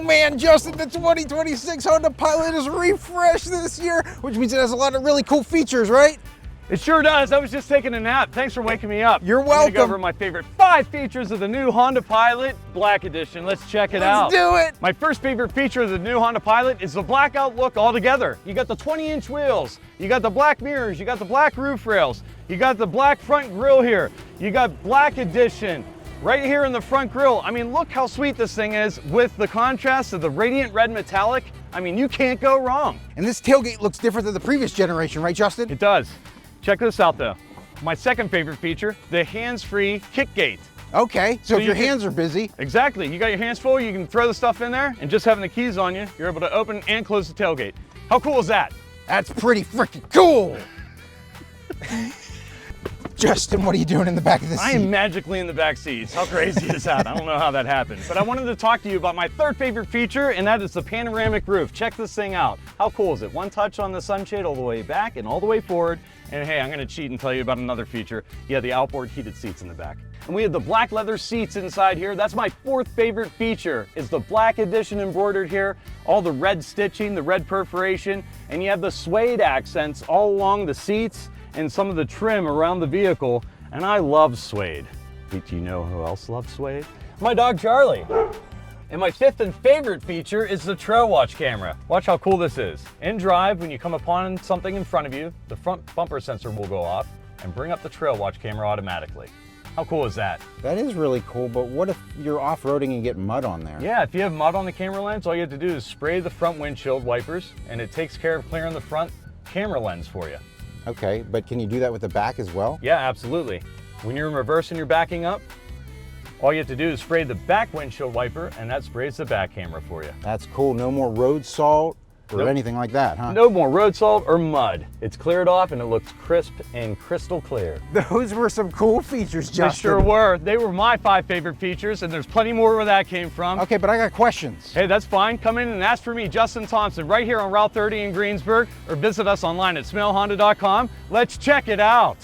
man, Justin, the 2026 Honda Pilot is refreshed this year, which means it has a lot of really cool features, right? It sure does. I was just taking a nap. Thanks for waking me up. You're I'm gonna welcome. go over my favorite 5 features of the new Honda Pilot Black Edition. Let's check it out. Let's do it. My first favorite feature of the new Honda Pilot is the blackout look altogether. You got the 20-inch wheels, you got the black mirrors, you got the black roof rails, you got the black front grille here, you got Black Edition right here in the front grille. I mean, look how sweet this thing is with the contrast of the radiant red metallic. I mean, you can't go wrong. And this tailgate looks different than the previous generation, right, Justin? It does. Check this out though. My second favorite feature, the hands-free kick gate. Okay, so if your you hands are busy. Exactly, you got your hands full, you can throw the stuff in there, and just having the keys on you, you're able to open and close the tailgate. How cool is that? That's pretty freaking cool. Justin, what are you doing in the back of this I seat? am magically in the back seats. How crazy is that? I don't know how that happened. But I wanted to talk to you about my third favorite feature, and that is the panoramic roof. Check this thing out. How cool is it? One touch on the sunshade all the way back and all the way forward. And hey, I'm gonna cheat and tell you about another feature. Yeah, the outboard heated seats in the back. And we have the black leather seats inside here. That's my fourth favorite feature, is the Black Edition embroidered here. All the red stitching, the red perforation, and you have the suede accents all along the seats and some of the trim around the vehicle, and I love suede. Do you know who else loves suede? My dog Charlie. And my fifth and favorite feature is the trail watch camera. Watch how cool this is. In drive, when you come upon something in front of you, the front bumper sensor will go off and bring up the trail watch camera automatically. How cool is that? That is really cool, but what if you're off-roading and get mud on there? Yeah, if you have mud on the camera lens, all you have to do is spray the front windshield wipers, and it takes care of clearing the front camera lens for you. Okay, but can you do that with the back as well? Yeah, absolutely. When you're in reverse and you're backing up, all you have to do is spray the back windshield wiper, and that sprays the back camera for you. That's cool. No more road salt or Nope. anything like that, huh? No more road salt or mud. It's cleared off and it looks crisp and crystal clear. Those were some cool features, Justin. They sure were. They were my 5 favorite features, and there's plenty more where that came from. Okay, but I got questions. Hey, that's fine. Come in and ask for me, Justin Thompson, right here on Route 30 in Greensburg, or visit us online at smellhonda.com. Let's check it out.